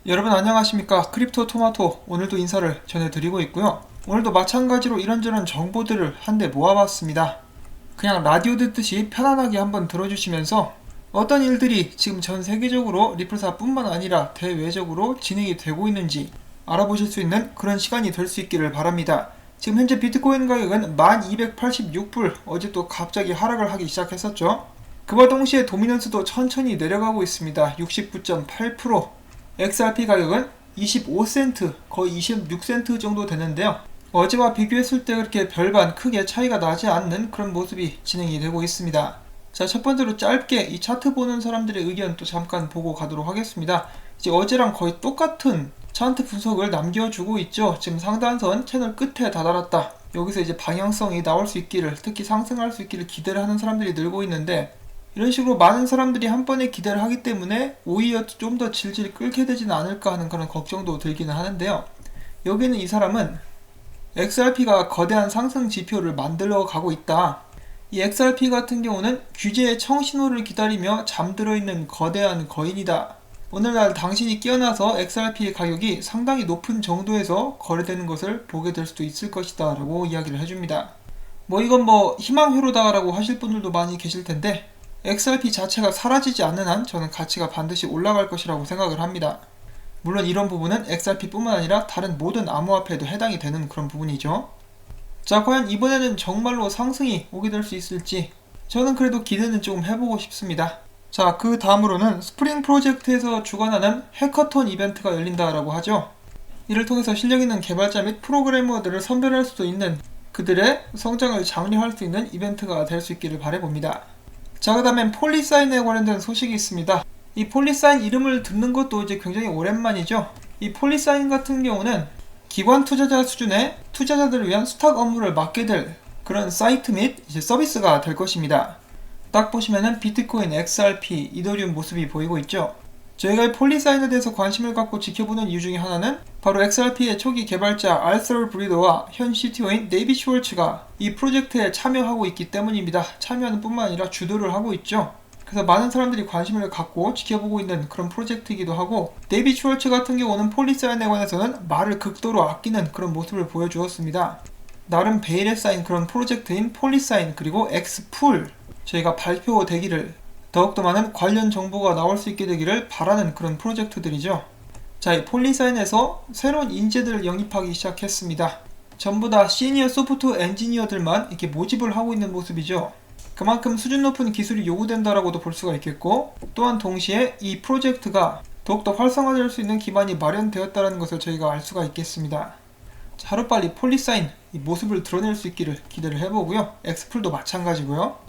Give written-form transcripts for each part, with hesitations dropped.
여러분 안녕하십니까. 크립토 토마토 오늘도 인사를 전해드리고 있고요. 오늘도 마찬가지로 이런저런 정보들을 한데 모아봤습니다. 그냥 라디오 듣듯이 편안하게 한번 들어주시면서 어떤 일들이 지금 전 세계적으로 리플사 뿐만 아니라 대외적으로 진행이 되고 있는지 알아보실 수 있는 그런 시간이 될 수 있기를 바랍니다. 지금 현재 비트코인 가격은 1286불, 어제 또 갑자기 하락을 하기 시작했었죠. 그와 동시에 도미넌스도 천천히 내려가고 있습니다. 69.8%. XRP 가격은 25센트, 거의 26센트 정도 되는데요. 어제와 비교했을 때 그렇게 별반 크게 차이가 나지 않는 그런 모습이 진행이 되고 있습니다. 자, 첫 번째로 짧게 이 차트 보는 사람들의 의견 또 잠깐 보고 가도록 하겠습니다. 이제 어제랑 거의 똑같은 차트 분석을 남겨주고 있죠. 지금 상단선 채널 끝에 다다랐다. 여기서 이제 방향성이 나올 수 있기를, 특히 상승할 수 있기를 기대를 하는 사람들이 늘고 있는데, 이런 식으로 많은 사람들이 한 번에 기대를 하기 때문에 오히려 좀 더 질질 끌게 되지는 않을까 하는 그런 걱정도 들기는 하는데요. 여기는 이 사람은 XRP가 거대한 상승 지표를 만들어 가고 있다. 이 XRP 같은 경우는 규제의 청신호를 기다리며 잠들어 있는 거대한 거인이다. 오늘날 당신이 깨어나서 XRP의 가격이 상당히 높은 정도에서 거래되는 것을 보게 될 수도 있을 것이다 라고 이야기를 해줍니다. 이건 희망회로다 라고 하실 분들도 많이 계실 텐데, XRP 자체가 사라지지 않는 한 저는 가치가 반드시 올라갈 것이라고 생각을 합니다. 물론 이런 부분은 XRP 뿐만 아니라 다른 모든 암호화폐에도 해당이 되는 그런 부분이죠. 자, 과연 이번에는 정말로 상승이 오게 될 수 있을지 저는 그래도 기대는 조금 해보고 싶습니다. 자, 그 다음으로는 스프링 프로젝트에서 주관하는 해커톤 이벤트가 열린다라고 하죠. 이를 통해서 실력 있는 개발자 및 프로그래머들을 선별할 수도 있는, 그들의 성장을 장려할 수 있는 이벤트가 될 수 있기를 바라봅니다. 자, 그 다음엔 폴리사인에 관련된 소식이 있습니다. 이 폴리사인 이름을 듣는 것도 이제 굉장히 오랜만이죠. 이 폴리사인 같은 경우는 기관 투자자 수준의 투자자들을 위한 수탁 업무를 맡게 될 그런 사이트 및 이제 서비스가 될 것입니다. 딱 보시면은 비트코인, XRP, 이더리움 모습이 보이고 있죠. 저희가 이 폴리사인에 대해서 관심을 갖고 지켜보는 이유 중에 하나는 바로 XRP의 초기 개발자 알서 브리더와 현 CTO인 데이빗 슈월츠가 이 프로젝트에 참여하고 있기 때문입니다. 참여하는 뿐만 아니라 주도를 하고 있죠. 그래서 많은 사람들이 관심을 갖고 지켜보고 있는 그런 프로젝트이기도 하고, 데이빗 슈월츠 같은 경우는 폴리사인에 관해서는 말을 극도로 아끼는 그런 모습을 보여주었습니다. 나름 베일에 쌓인 그런 프로젝트인 폴리사인 그리고 엑스풀, 저희가 발표되기를, 더욱더 많은 관련 정보가 나올 수 있게 되기를 바라는 그런 프로젝트들이죠. 자, 이 폴리사인에서 새로운 인재들을 영입하기 시작했습니다. 전부 다 시니어 소프트웨어 엔지니어들만 이렇게 모집을 하고 있는 모습이죠. 그만큼 수준 높은 기술이 요구된다라고도 볼 수가 있겠고, 또한 동시에 이 프로젝트가 더욱더 활성화될 수 있는 기반이 마련되었다는 것을 저희가 알 수가 있겠습니다. 자, 하루빨리 폴리사인 이 모습을 드러낼 수 있기를 기대를 해보고요. 엑스풀도 마찬가지고요.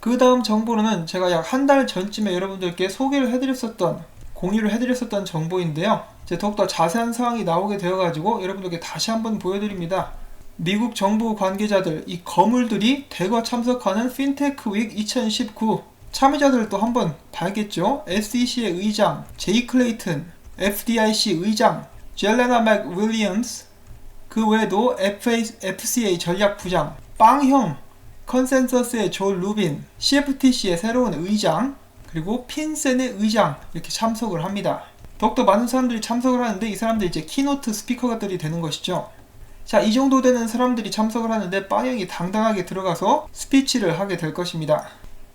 그 다음 정보로는 제가 약 한 달 전쯤에 여러분들께 소개를 해드렸었던, 공유를 해드렸었던 정보인데요. 이제 더욱더 자세한 사항이 나오게 되어가지고 여러분들께 다시 한번 보여드립니다. 미국 정부 관계자들, 이 거물들이 대거 참석하는 핀테크 윅 2019 참여자들도 한번 봐야겠죠. SEC의 의장 제이 클레이튼, FDIC 의장 젤레나 맥 윌리엄스, 그 외에도 FCA 전략부장 빵형, 컨센서스의 조 루빈, CFTC의 새로운 의장, 그리고 핀센의 의장, 이렇게 참석을 합니다. 더욱더 많은 사람들이 참석을 하는데, 이 사람들이 이제 키노트 스피커들이 되는 것이죠. 자, 이 정도 되는 사람들이 참석을 하는데 빵형이 당당하게 들어가서 스피치를 하게 될 것입니다.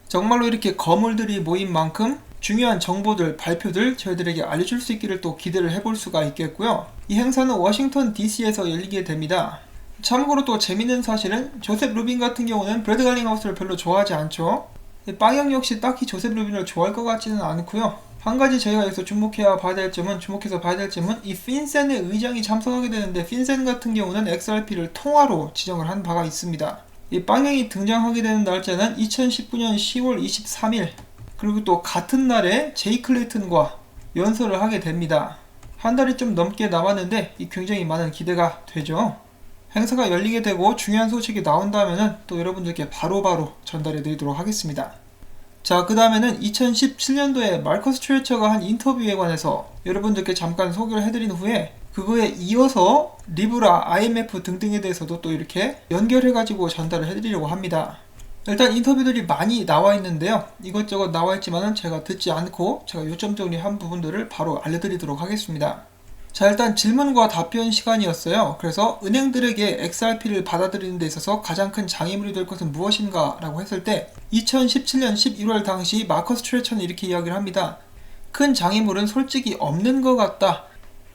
정말로 이렇게 거물들이 모인 만큼 중요한 정보들, 발표들 저희들에게 알려줄 수 있기를 또 기대를 해볼 수가 있겠고요. 이 행사는 워싱턴 DC에서 열리게 됩니다. 참고로 또 재밌는 사실은 조셉 루빈 같은 경우는 브래드 갈링하우스를 별로 좋아하지 않죠. 빵형 역시 딱히 조셉 루빈을 좋아할 것 같지는 않고요. 한 가지 저희가 여기서 주목해서 봐야 될 점은 이 핀센의 의장이 참석하게 되는데, 핀센 같은 경우는 XRP를 통화로 지정을 한 바가 있습니다. 이 빵형이 등장하게 되는 날짜는 2019년 10월 23일, 그리고 또 같은 날에 제이 클레이튼과 연설을 하게 됩니다. 한 달이 좀 넘게 남았는데 굉장히 많은 기대가 되죠. 행사가 열리게 되고 중요한 소식이 나온다면 또 여러분들께 바로바로 전달해 드리도록 하겠습니다. 자, 그 다음에는 2017년도에 마커스 트레처가 한 인터뷰에 관해서 여러분들께 잠깐 소개를 해드린 후에, 그거에 이어서 리브라, IMF 등등에 대해서도 또 이렇게 연결해가지고 전달을 해드리려고 합니다. 일단 인터뷰들이 많이 나와 있는데요. 이것저것 나와 있지만은 제가 듣지 않고 제가 요점 정리한 부분들을 바로 알려드리도록 하겠습니다. 자, 일단 질문과 답변 시간이었어요. 그래서 은행들에게 XRP를 받아들이는 데 있어서 가장 큰 장애물이 될 것은 무엇인가 라고 했을 때 2017년 11월 당시 마커스 트레처는 이렇게 이야기를 합니다. 큰 장애물은 솔직히 없는 것 같다.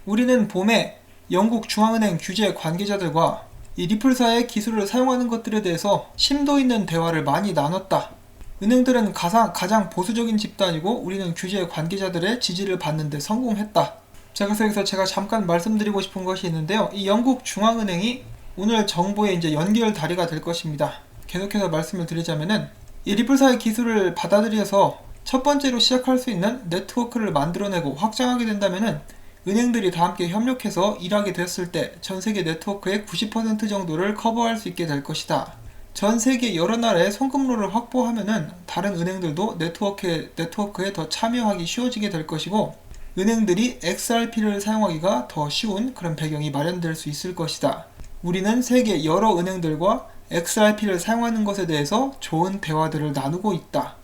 우리는 봄에 영국 중앙은행 규제 관계자들과 이 리플사의 기술을 사용하는 것들에 대해서 심도 있는 대화를 많이 나눴다. 은행들은 가장 보수적인 집단이고 우리는 규제 관계자들의 지지를 받는 데 성공했다. 자, 그래서 여기서 제가 잠깐 말씀드리고 싶은 것이 있는데요. 이 영국 중앙은행이 오늘 정보의 이제 연결 다리가 될 것입니다. 계속해서 말씀을 드리자면은 이 리플사의 기술을 받아들여서 첫 번째로 시작할 수 있는 네트워크를 만들어내고 확장하게 된다면은 은행들이 다 함께 협력해서 일하게 됐을 때 전 세계 네트워크의 90% 정도를 커버할 수 있게 될 것이다. 전 세계 여러 나라의 송금로를 확보하면은 다른 은행들도 네트워크에 더 참여하기 쉬워지게 될 것이고 은행들이 XRP를 사용하기가 더 쉬운 그런 배경이 마련될 수 있을 것이다. 우리는 세계 여러 은행들과 XRP를 사용하는 것에 대해서 좋은 대화들을 나누고 있다.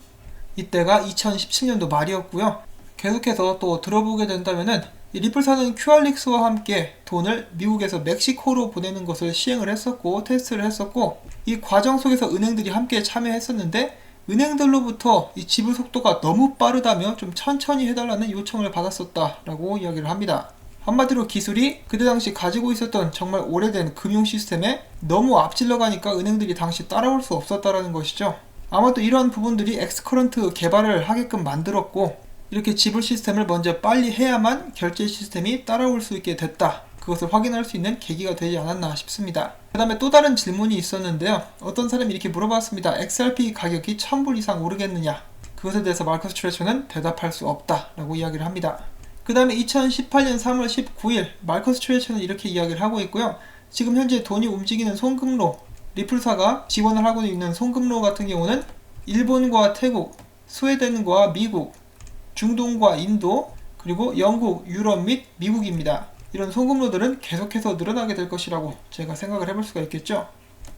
이때가 2017년도 말이었고요. 계속해서 또 들어보게 된다면은 이 리플사는 QR릭스와 함께 돈을 미국에서 멕시코로 보내는 것을 시행을 했었고 테스트를 했었고 이 과정 속에서 은행들이 함께 참여했었는데 은행들로부터 이 지불 속도가 너무 빠르다며 좀 천천히 해달라는 요청을 받았었다라고 이야기를 합니다. 한마디로 기술이 그때 당시 가지고 있었던 정말 오래된 금융 시스템에 너무 앞질러 가니까 은행들이 당시 따라올 수 없었다라는 것이죠. 아마도 이러한 부분들이 엑스커런트 개발을 하게끔 만들었고 이렇게 지불 시스템을 먼저 빨리 해야만 결제 시스템이 따라올 수 있게 됐다. 그것을 확인할 수 있는 계기가 되지 않았나 싶습니다. 그 다음에 또 다른 질문이 있었는데요. 어떤 사람이 이렇게 물어봤습니다. XRP 가격이 1000불 이상 오르겠느냐? 그것에 대해서 마커스 트레처는 대답할 수 없다 라고 이야기를 합니다. 그 다음에 2018년 3월 19일 마커스 트레처는 이렇게 이야기를 하고 있고요. 지금 현재 돈이 움직이는 송금로, 리플사가 지원을 하고 있는 송금로 같은 경우는 일본과 태국, 스웨덴과 미국, 중동과 인도, 그리고 영국, 유럽 및 미국입니다. 이런 송금로들은 계속해서 늘어나게 될 것이라고 제가 생각을 해볼 수가 있겠죠.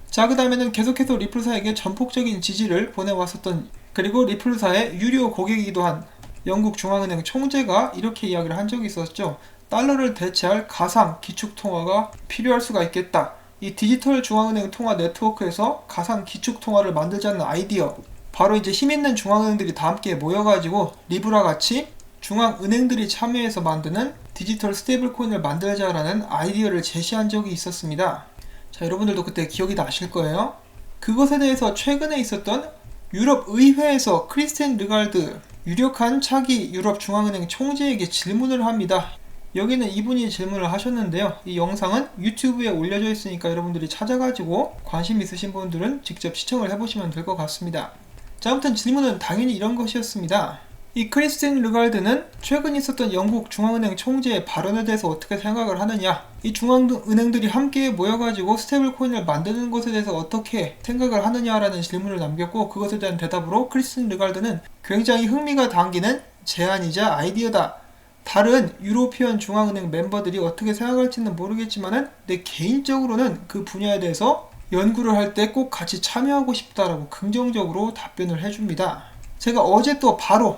자, 그 다음에는 계속해서 리플사에게 전폭적인 지지를 보내왔었던 그리고 리플사의 유료 고객이기도 한 영국 중앙은행 총재가 이렇게 이야기를 한 적이 있었죠. 달러를 대체할 가상 기축통화가 필요할 수가 있겠다. 이 디지털 중앙은행 통화 네트워크에서 가상 기축통화를 만들자는 아이디어, 바로 이제 힘있는 중앙은행들이 다 함께 모여가지고 리브라 같이 중앙은행들이 참여해서 만드는 디지털 스테이블 코인을 만들자라는 아이디어를 제시한 적이 있었습니다. 자, 여러분들도 그때 기억이 나실 거예요. 그것에 대해서 최근에 있었던 유럽 의회에서 크리스틴 르갈드 유력한 차기 유럽 중앙은행 총재에게 질문을 합니다. 여기는 이분이 질문을 하셨는데요. 이 영상은 유튜브에 올려져 있으니까 여러분들이 찾아가지고 관심 있으신 분들은 직접 시청을 해보시면 될 것 같습니다. 자, 아무튼 질문은 당연히 이런 것이었습니다. 이 크리스틴 르갈드는 최근 있었던 영국 중앙은행 총재의 발언에 대해서 어떻게 생각을 하느냐, 이 중앙은행들이 함께 모여가지고 스테이블 코인을 만드는 것에 대해서 어떻게 생각을 하느냐라는 질문을 남겼고 그것에 대한 대답으로 크리스틴 르갈드는 굉장히 흥미가 당기는 제안이자 아이디어다. 다른 유로피언 중앙은행 멤버들이 어떻게 생각할지는 모르겠지만은 내 개인적으로는 그 분야에 대해서 연구를 할 때 꼭 같이 참여하고 싶다라고 긍정적으로 답변을 해줍니다. 제가 어제 또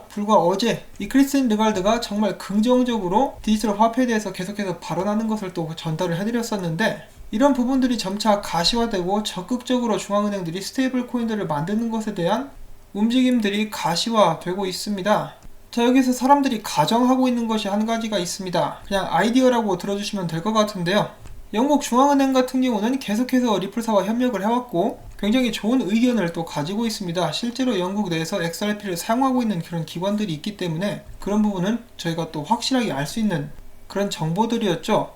불과 어제 이 크리스틴 르갈드가 정말 긍정적으로 디지털 화폐에 대해서 계속해서 발언하는 것을 또 전달을 해드렸었는데 이런 부분들이 점차 가시화되고 적극적으로 중앙은행들이 스테이블 코인들을 만드는 것에 대한 움직임들이 가시화되고 있습니다. 자, 여기서 사람들이 가정하고 있는 것이 한 가지가 있습니다. 그냥 아이디어라고 들어주시면 될 것 같은데요. 영국 중앙은행 같은 경우는 계속해서 리플사와 협력을 해왔고 굉장히 좋은 의견을 또 가지고 있습니다. 실제로 영국 내에서 XRP를 사용하고 있는 그런 기관들이 있기 때문에 그런 부분은 저희가 또 확실하게 알 수 있는 그런 정보들이었죠.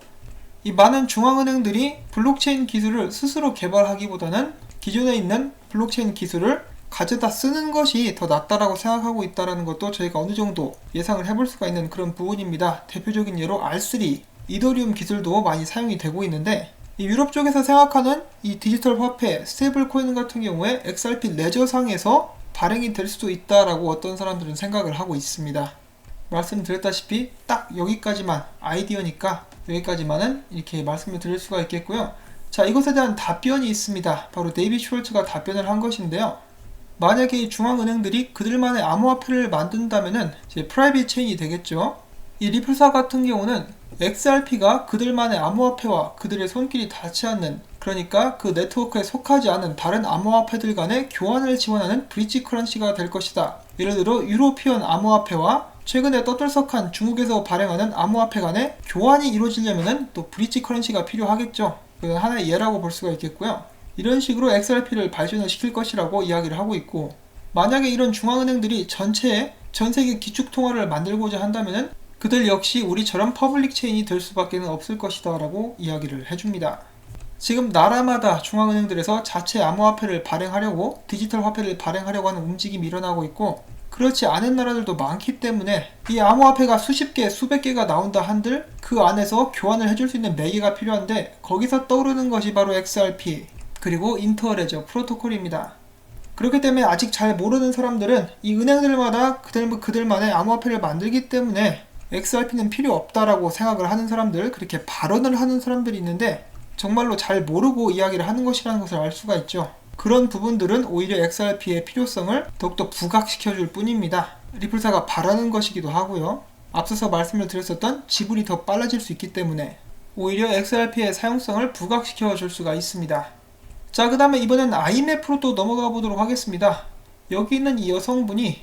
이 많은 중앙은행들이 블록체인 기술을 스스로 개발하기보다는 기존에 있는 블록체인 기술을 가져다 쓰는 것이 더 낫다라고 생각하고 있다는 것도 저희가 어느 정도 예상을 해볼 수가 있는 그런 부분입니다. 대표적인 예로 R3, 이더리움 기술도 많이 사용이 되고 있는데 이 유럽 쪽에서 생각하는 이 디지털 화폐, 스테이블 코인 같은 경우에 XRP 레저상에서 발행이 될 수도 있다라고 어떤 사람들은 생각을 하고 있습니다. 말씀드렸다시피 딱 여기까지만 아이디어니까 여기까지만은 이렇게 말씀을 드릴 수가 있겠고요. 자, 이것에 대한 답변이 있습니다. 바로 데이빗 숄츠가 답변을 한 것인데요. 만약에 이 중앙은행들이 그들만의 암호화폐를 만든다면은 이제 프라이빗 체인이 되겠죠. 이 리플사 같은 경우는 XRP가 그들만의 암호화폐와 그들의 손길이 닿지 않는, 그러니까 그 네트워크에 속하지 않은 다른 암호화폐들 간의 교환을 지원하는 브릿지 커런시가 될 것이다. 예를 들어 유로피언 암호화폐와 최근에 떠들썩한 중국에서 발행하는 암호화폐 간의 교환이 이루어지려면 또 브릿지 커런시가 필요하겠죠. 그건 하나의 예라고 볼 수가 있겠고요. 이런 식으로 XRP를 발전을 시킬 것이라고 이야기를 하고 있고, 만약에 이런 중앙은행들이 전체에 전세계 기축통화를 만들고자 한다면 그들 역시 우리처럼 퍼블릭 체인이 될 수밖에 없을 것이다 라고 이야기를 해줍니다. 지금 나라마다 중앙은행들에서 자체 암호화폐를 발행하려고, 디지털 화폐를 발행하려고 하는 움직임이 일어나고 있고, 그렇지 않은 나라들도 많기 때문에 이 암호화폐가 수십 개, 수백 개가 나온다 한들 그 안에서 교환을 해줄 수 있는 매개가 필요한데, 거기서 떠오르는 것이 바로 XRP 그리고 인터레저 프로토콜입니다. 그렇기 때문에 아직 잘 모르는 사람들은 이 은행들마다 그들만의 암호화폐를 만들기 때문에 XRP는 필요 없다라고 생각을 하는 사람들, 그렇게 발언을 하는 사람들이 있는데 정말로 잘 모르고 이야기를 하는 것이라는 것을 알 수가 있죠. 그런 부분들은 오히려 XRP의 필요성을 더욱더 부각시켜줄 뿐입니다. 리플사가 바라는 것이기도 하고요. 앞서서 말씀을 드렸었던 지불이 더 빨라질 수 있기 때문에 오히려 XRP의 사용성을 부각시켜줄 수가 있습니다. 자, 그 다음에 이번엔 IMF로 또 넘어가 보도록 하겠습니다. 여기 있는 이 여성분이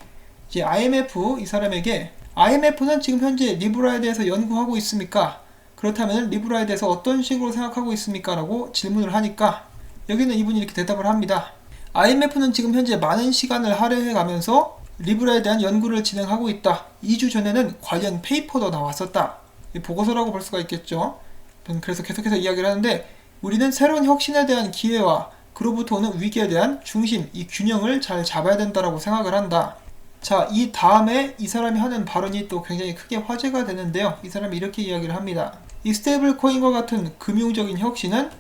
이제 IMF, 이 사람에게 IMF는 지금 현재 리브라에 대해서 연구하고 있습니까? 그렇다면 리브라에 대해서 어떤 식으로 생각하고 있습니까? 라고 질문을 하니까 여기는 이분이 이렇게 대답을 합니다. IMF는 지금 현재 많은 시간을 할애해 가면서 리브라에 대한 연구를 진행하고 있다. 2주 전에는 관련 페이퍼도 나왔었다. 보고서라고 볼 수가 있겠죠. 그래서 계속해서 이야기를 하는데, 우리는 새로운 혁신에 대한 기회와 그로부터 오는 위기에 대한 중심, 이 균형을 잘 잡아야 된다라고 생각을 한다. 자, 이 다음에 이 사람이 하는 발언이 또 굉장히 크게 화제가 되는데요. 이 사람이 이렇게 이야기를 합니다. 이 스테이블 코인과 같은 금융적인 혁신은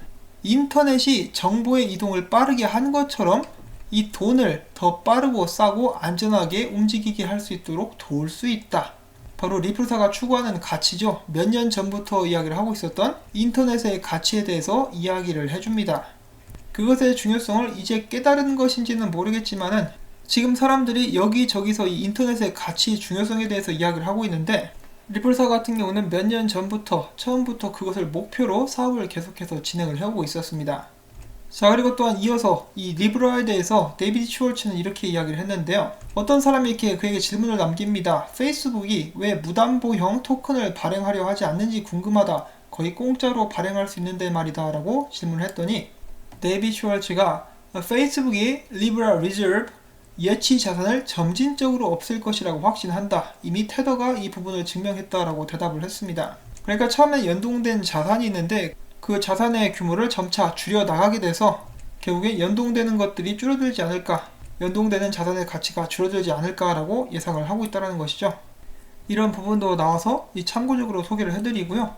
인터넷이 정보의 이동을 빠르게 한 것처럼 이 돈을 더 빠르고 싸고 안전하게 움직이게 할 수 있도록 도울 수 있다. 바로 리플사가 추구하는 가치죠. 몇 년 전부터 이야기를 하고 있었던 인터넷의 가치에 대해서 이야기를 해줍니다. 그것의 중요성을 이제 깨달은 것인지는 모르겠지만은 지금 사람들이 여기저기서 이 인터넷의 가치 중요성에 대해서 이야기를 하고 있는데, 리플사 같은 경우는 몇 년 전부터 처음부터 그것을 목표로 사업을 계속해서 진행을 해오고 있었습니다. 자, 그리고 또한 이어서 이 리브라에 대해서 데이비드 슈월츠는 이렇게 이야기를 했는데요. 어떤 사람이 이렇게 그에게 질문을 남깁니다. 페이스북이 왜 무담보형 토큰을 발행하려 하지 않는지 궁금하다. 거의 공짜로 발행할 수 있는데 말이다 라고 질문을 했더니 데이비드 슈월츠가 페이스북이 리브라 리저브 예치 자산을 점진적으로 없앨 것이라고 확신한다. 이미 테더가 이 부분을 증명했다라고 대답을 했습니다. 그러니까 처음에 연동된 자산이 있는데 그 자산의 규모를 점차 줄여 나가게 돼서 결국에 연동되는 것들이 줄어들지 않을까, 연동되는 자산의 가치가 줄어들지 않을까라고 예상을 하고 있다는 것이죠. 이런 부분도 나와서 참고적으로 소개를 해드리고요.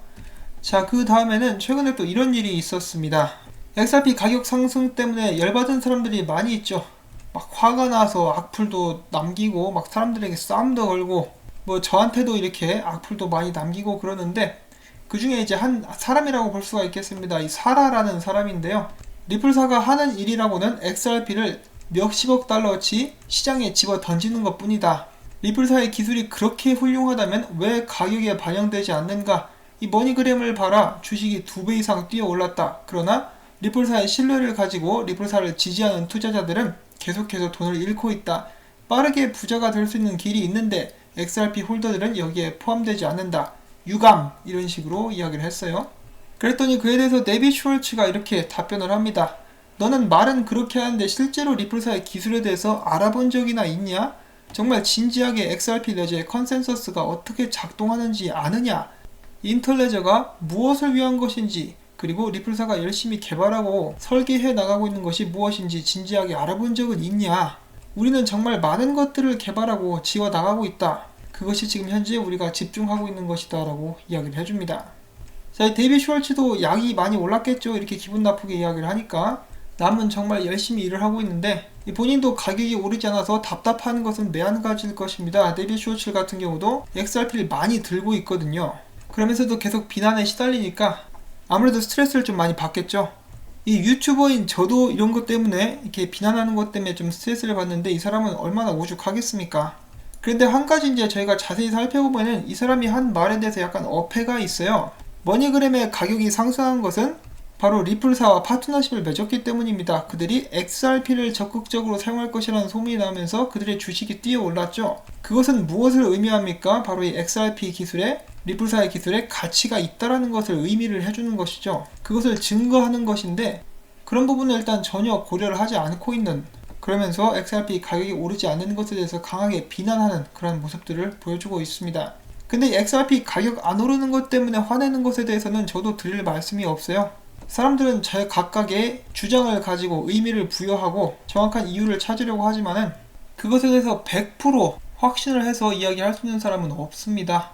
자, 그 다음에는 최근에 또 이런 일이 있었습니다. XRP 가격 상승 때문에 열받은 사람들이 많이 있죠. 막 화가 나서 악플도 남기고 막 사람들에게 싸움도 걸고, 뭐 저한테도 이렇게 악플도 많이 남기고 그러는데, 그 중에 이제 한 사람이라고 볼 수가 있겠습니다. 이 사라라는 사람인데요. 리플사가 하는 일이라고는 XRP를 몇십억 달러어치 시장에 집어 던지는 것 뿐이다. 리플사의 기술이 그렇게 훌륭하다면 왜 가격에 반영되지 않는가? 이 머니그램을 봐라. 주식이 2배 이상 뛰어 올랐다. 그러나 리플사의 신뢰를 가지고 리플사를 지지하는 투자자들은 계속해서 돈을 잃고 있다. 빠르게 부자가 될 수 있는 길이 있는데 XRP 홀더들은 여기에 포함되지 않는다. 유감! 이런 식으로 이야기를 했어요. 그랬더니 그에 대해서 데이비드 슈월츠가 이렇게 답변을 합니다. 너는 말은 그렇게 하는데 실제로 리플사의 기술에 대해서 알아본 적이나 있냐? 정말 진지하게 XRP 레저의 컨센서스가 어떻게 작동하는지 아느냐? 인터레저가 무엇을 위한 것인지, 그리고 리플사가 열심히 개발하고 설계해 나가고 있는 것이 무엇인지 진지하게 알아본 적은 있냐? 우리는 정말 많은 것들을 개발하고 지어 나가고 있다. 그것이 지금 현재 우리가 집중하고 있는 것이다 라고 이야기를 해줍니다. 자, 데이비드 슈월츠도 약이 많이 올랐겠죠. 이렇게 기분 나쁘게 이야기를 하니까. 남은 정말 열심히 일을 하고 있는데 본인도 가격이 오르지 않아서 답답한 것은 매한가지일 것입니다. 데이비드 슈월츠 같은 경우도 XRP를 많이 들고 있거든요. 그러면서도 계속 비난에 시달리니까 아무래도 스트레스를 좀 많이 받겠죠. 이 유튜버인 저도 이런 것 때문에 이렇게 비난하는 것 때문에 좀 스트레스를 받는데 이 사람은 얼마나 오죽하겠습니까? 그런데 한 가지 이제 저희가 자세히 살펴보면은 이 사람이 한 말에 대해서 약간 어폐가 있어요. 머니그램의 가격이 상승한 것은 바로 리플사와 파트너십을 맺었기 때문입니다. 그들이 XRP를 적극적으로 사용할 것이라는 소문이 나면서 그들의 주식이 뛰어올랐죠. 그것은 무엇을 의미합니까? 바로 이 XRP 기술에 리플사의 기술에 가치가 있다라는 것을 의미를 해주는 것이죠. 그것을 증거하는 것인데 그런 부분을 일단 전혀 고려를 하지 않고 있는, 그러면서 XRP 가격이 오르지 않는 것에 대해서 강하게 비난하는 그런 모습들을 보여주고 있습니다. 근데 이 XRP 가격 안 오르는 것 때문에 화내는 것에 대해서는 저도 드릴 말씀이 없어요. 사람들은 각각의 주장을 가지고 의미를 부여하고 정확한 이유를 찾으려고 하지만은 그것에 대해서 100% 확신을 해서 이야기할 수 있는 사람은 없습니다.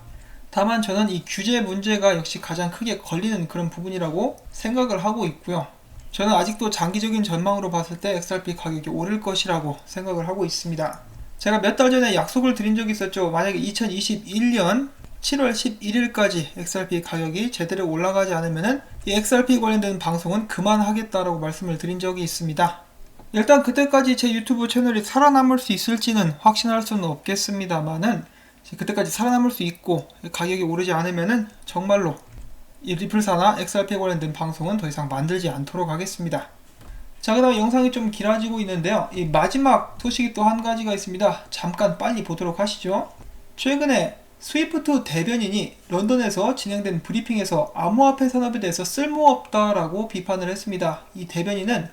다만 저는 이 규제 문제가 역시 가장 크게 걸리는 그런 부분이라고 생각을 하고 있고요. 저는 아직도 장기적인 전망으로 봤을 때 XRP 가격이 오를 것이라고 생각을 하고 있습니다. 제가 몇 달 전에 약속을 드린 적이 있었죠. 만약에 2021년 7월 11일까지 XRP 가격이 제대로 올라가지 않으면은 이 XRP 관련된 방송은 그만하겠다라고 말씀을 드린 적이 있습니다. 일단 그때까지 제 유튜브 채널이 살아남을 수 있을지는 확신할 수는 없겠습니다만은 그때까지 살아남을 수 있고 가격이 오르지 않으면은 정말로 이 리플사나 XRP 관련된 방송은 더 이상 만들지 않도록 하겠습니다. 자, 그 다음 영상이 좀 길어지고 있는데요. 이 마지막 소식이 또 한 가지가 있습니다. 잠깐 빨리 보도록 하시죠. 최근에 스위프트 대변인이 런던에서 진행된 브리핑에서 암호화폐 산업에 대해서 쓸모없다라고 비판을 했습니다. 이 대변인은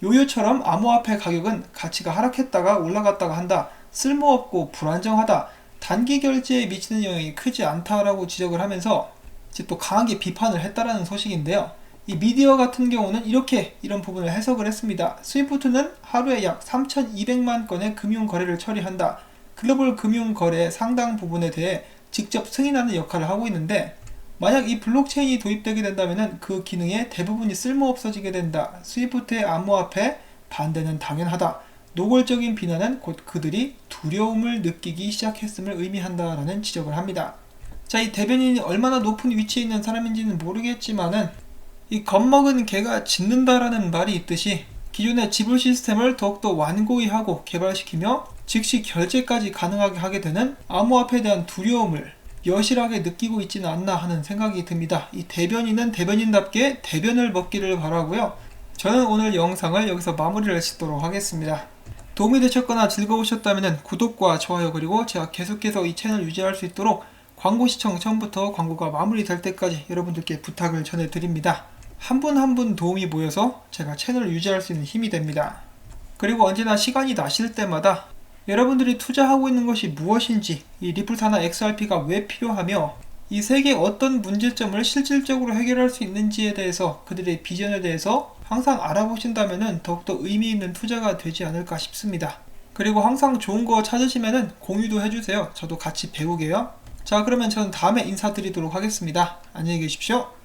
요요처럼 암호화폐 가격은 가치가 하락했다가 올라갔다가 한다. 쓸모없고 불안정하다. 단기 결제에 미치는 영향이 크지 않다라고 지적을 하면서 이제 또 강하게 비판을 했다라는 소식인데요. 이 미디어 같은 경우는 이런 부분을 해석을 했습니다. 스위프트는 하루에 약 3,200만 건의 금융 거래를 처리한다. 글로벌 금융 거래의 상당 부분에 대해 직접 승인하는 역할을 하고 있는데 만약 이 블록체인이 도입되게 된다면 그 기능의 대부분이 쓸모없어지게 된다. 스위프트의 암호화폐 반대는 당연하다. 노골적인 비난은 곧 그들이 두려움을 느끼기 시작했음을 의미한다라는 지적을 합니다. 자, 이 대변인이 얼마나 높은 위치에 있는 사람인지는 모르겠지만은 이 겁먹은 개가 짖는다라는 말이 있듯이 기존의 지불 시스템을 더욱더 완고히 하고 개발시키며 즉시 결제까지 가능하게 하게 되는 암호화폐에 대한 두려움을 여실하게 느끼고 있지는 않나 하는 생각이 듭니다. 이 대변인은 대변인답게 대변을 먹기를 바라고요. 저는 오늘 영상을 여기서 마무리를 짓도록 하겠습니다. 도움이 되셨거나 즐거우셨다면 구독과 좋아요 그리고 제가 계속해서 이 채널 유지할 수 있도록 광고 시청 전부터 광고가 마무리될 때까지 여러분들께 부탁을 전해드립니다. 한 분 한 분 도움이 모여서 제가 채널을 유지할 수 있는 힘이 됩니다. 그리고 언제나 시간이 나실 때마다 여러분들이 투자하고 있는 것이 무엇인지, 이 리플사나 XRP가 왜 필요하며 이 세계의 어떤 문제점을 실질적으로 해결할 수 있는지에 대해서 그들의 비전에 대해서 항상 알아보신다면 더욱더 의미 있는 투자가 되지 않을까 싶습니다. 그리고 항상 좋은 거 찾으시면 공유도 해주세요. 저도 같이 배우게요. 자, 그러면 저는 다음에 인사드리도록 하겠습니다. 안녕히 계십시오.